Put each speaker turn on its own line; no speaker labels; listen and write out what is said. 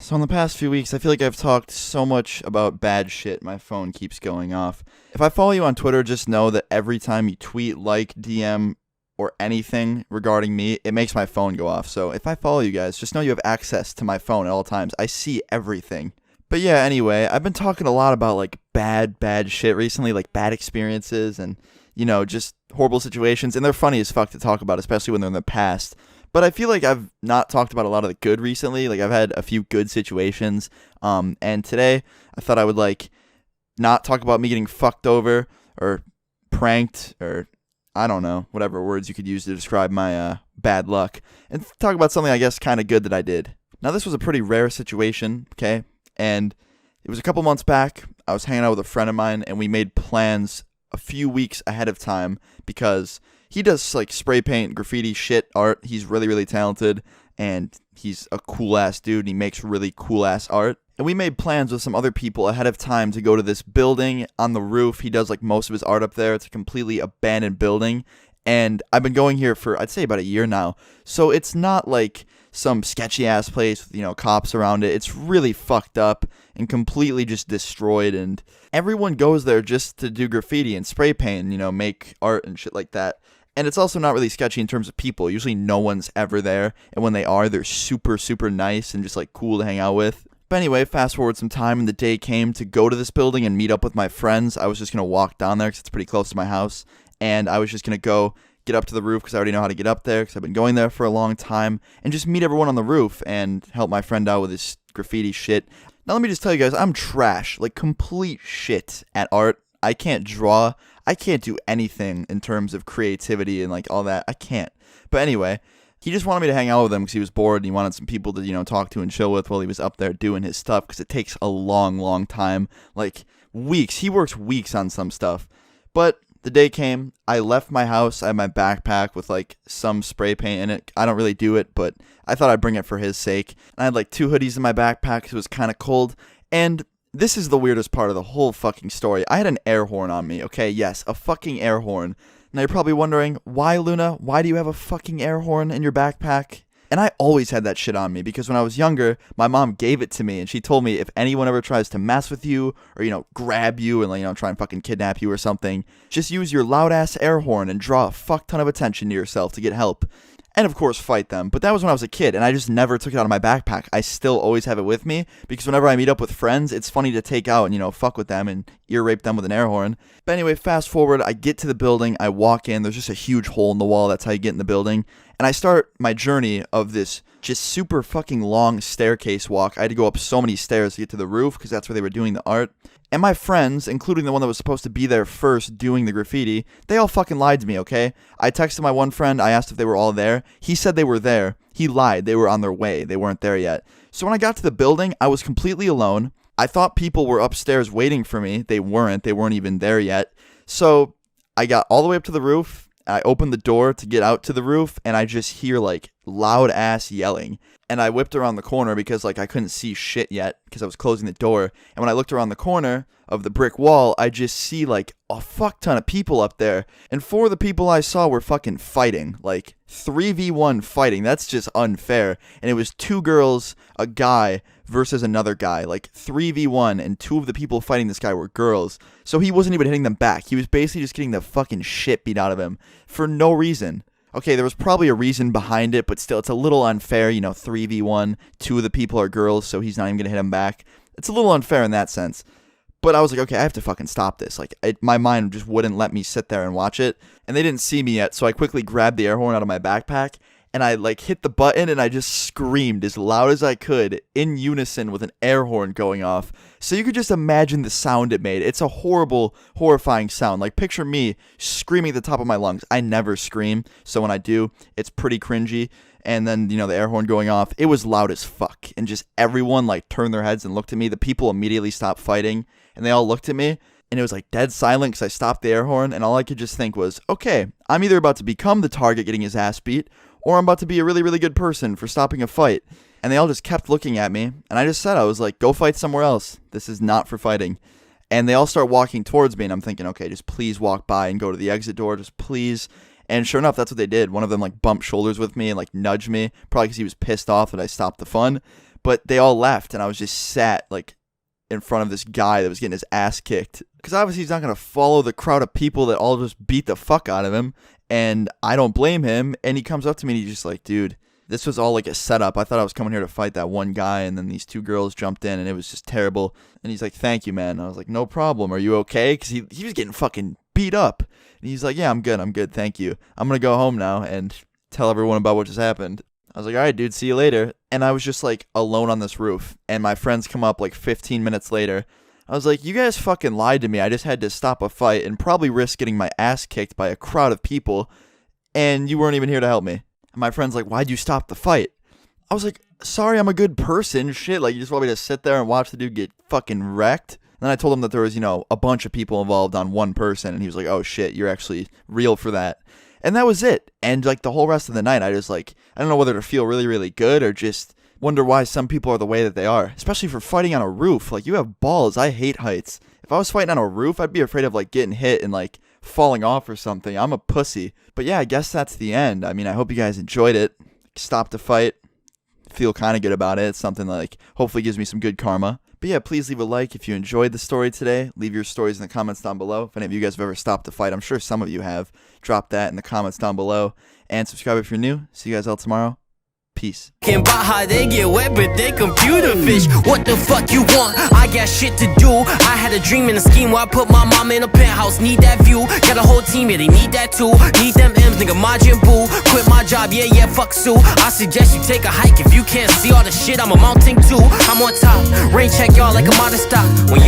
So in the past few weeks, I feel like I've talked so much about bad shit, my phone keeps going off. If I follow you on Twitter, just know that every time you tweet, like, DM, or anything regarding me, it makes my phone go off. So if I follow you guys, just know you have access to my phone at all times. I see everything. But yeah, anyway, I've been talking a lot about, like, bad shit recently, like, bad experiences and, just horrible situations. And they're funny as fuck to talk about, especially when they're in the past. But I feel like I've not talked about a lot of the good recently. Like, I've had a few good situations. And today, I thought I would, not talk about me getting fucked over or pranked or, I don't know, whatever words you could use to describe my bad luck. And talk about something, I guess, kind of good that I did. Now, this was a pretty rare situation, okay? And it was a couple months back. I was hanging out with a friend of mine, and we made plans a few weeks ahead of time because he does, like, spray paint, graffiti, shit, art. He's really, really talented, and he's a cool-ass dude, and he makes really cool-ass art. And we made plans with some other people ahead of time to go to this building on the roof. He does, like, most of his art up there. It's a completely abandoned building, and I've been going here for, I'd say, about a year now. So it's not, like, some sketchy-ass place with, cops around it. It's really fucked up and completely just destroyed, and everyone goes there just to do graffiti and spray paint and, make art and shit like that. And it's also not really sketchy in terms of people. Usually no one's ever there, and when they are, they're super, super nice and just, like, cool to hang out with. But anyway, fast forward some time, and the day came to go to this building and meet up with my friends. I was just going to walk down there because it's pretty close to my house, and I was just going to go get up to the roof because I already know how to get up there because I've been going there for a long time, and just meet everyone on the roof and help my friend out with his graffiti shit. Now, let me just tell you guys, I'm trash, like complete shit at art. I can't draw. I can't do anything in terms of creativity and, like, all that. I can't. But anyway, he just wanted me to hang out with him because he was bored and he wanted some people to, talk to and chill with while he was up there doing his stuff because it takes a long, long time. Like, weeks. He works weeks on some stuff. But the day came. I left my house. I had my backpack with, like, some spray paint in it. I don't really do it, but I thought I'd bring it for his sake. I had, like, 2 hoodies in my backpack because it was kind of cold. And this is the weirdest part of the whole fucking story. I had an air horn on me, okay? Yes, a fucking air horn. Now you're probably wondering, why, Luna? Why do you have a fucking air horn in your backpack? And I always had that shit on me because when I was younger, my mom gave it to me and she told me if anyone ever tries to mess with you or, grab you and, try and fucking kidnap you or something, just use your loud ass air horn and draw a fuck ton of attention to yourself to get help. And of course fight them. But that was when I was a kid and I just never took it out of my backpack. I still always have it with me because whenever I meet up with friends, it's funny to take out and, fuck with them and ear rape them with an air horn. But anyway, fast forward, I get to the building, I walk in, there's just a huge hole in the wall, that's how you get in the building. And I start my journey of this just super fucking long staircase walk. I had to go up so many stairs to get to the roof because that's where they were doing the art. And my friends, including the one that was supposed to be there first doing the graffiti, they all fucking lied to me, okay? I texted my one friend, I asked if they were all there. He said they were there. He lied. They were on their way. They weren't there yet. So when I got to the building, I was completely alone. I thought people were upstairs waiting for me. They weren't. They weren't even there yet. So I got all the way up to the roof. I opened the door to get out to the roof, and I just hear, like, loud ass yelling. And I whipped around the corner because, like, I couldn't see shit yet because I was closing the door. And when I looked around the corner of the brick wall, I just see, like, a fuck ton of people up there. And 4 of the people I saw were fucking fighting. Like, 3v1 fighting. That's just unfair. And it was 2 girls, a guy, versus another guy. Like, 3v1, and 2 of the people fighting this guy were girls. So he wasn't even hitting them back. He was basically just getting the fucking shit beat out of him for no reason. Okay, there was probably a reason behind it, but still, it's a little unfair, 3v1, 2 of the people are girls, so he's not even going to hit him back. It's a little unfair in that sense. But I was like, okay, I have to fucking stop this. Like, my mind just wouldn't let me sit there and watch it, and they didn't see me yet, so I quickly grabbed the air horn out of my backpack, and I, like, hit the button, and I just screamed as loud as I could, in unison with an air horn going off. So you could just imagine the sound it made. It's a horrible, horrifying sound. Like, picture me screaming at the top of my lungs. I never scream, so when I do, it's pretty cringy. And then, the air horn going off, it was loud as fuck. And just everyone, like, turned their heads and looked at me. The people immediately stopped fighting, and they all looked at me. And it was, like, dead silent because I stopped the air horn, and all I could just think was, okay, I'm either about to become the target getting his ass beat, or I'm about to be a really, really good person for stopping a fight. And they all just kept looking at me, and I just said, I was like, go fight somewhere else. This is not for fighting. And they all start walking towards me, and I'm thinking, okay, just please walk by and go to the exit door, just please. And sure enough, that's what they did. One of them, like, bumped shoulders with me and, like, nudged me, probably because he was pissed off that I stopped the fun. But they all left, and I was just sat like in front of this guy that was getting his ass kicked. Because obviously he's not going to follow the crowd of people that all just beat the fuck out of him. And I don't blame him. And he comes up to me and he's just like, dude, this was all like a setup. I thought I was coming here to fight that one guy. And then these two girls jumped in and it was just terrible. And he's like, thank you, man. And I was like, no problem. Are you okay? Because he was getting fucking beat up. And he's like, yeah, I'm good. Thank you. I'm going to go home now and tell everyone about what just happened. I was like, all right, dude, see you later. And I was just like alone on this roof. And my friends come up like 15 minutes later. I was like, you guys fucking lied to me. I just had to stop a fight and probably risk getting my ass kicked by a crowd of people. And you weren't even here to help me. And my friend's like, why'd you stop the fight? I was like, sorry, I'm a good person. Shit, like you just want me to sit there and watch the dude get fucking wrecked? And then I told him that there was, a bunch of people involved on one person. And he was like, oh shit, you're actually real for that. And that was it. And like the whole rest of the night, I just like, I don't know whether to feel really, really good or just wonder why some people are the way that they are, especially for fighting on a roof. Like, you have balls. I hate heights. If I was fighting on a roof, I'd be afraid of like getting hit and like falling off or something. I'm a pussy. But yeah, I guess that's the end. I mean, I hope you guys enjoyed it. Stop the fight. Feel kind of good about it. It's something that like hopefully gives me some good karma. But yeah, please leave a like if you enjoyed the story today. Leave your stories in the comments down below. If any of you guys have ever stopped the fight, I'm sure some of you have. Drop that in the comments down below. And subscribe if you're new. See you guys all tomorrow. Peace.
About how they get wet, but they computer fish. What the fuck you want? I got shit to do. I had a dream and a scheme where I put my mom in a penthouse. Need that view. Got a whole team, yeah, they need that too. Need them M's, nigga, Majin Buu. Quit my job, yeah, fuck Sue. I suggest you take a hike if you can't see all the shit I'm amounting to. I'm on top. Rain check y'all like a modest stock. When you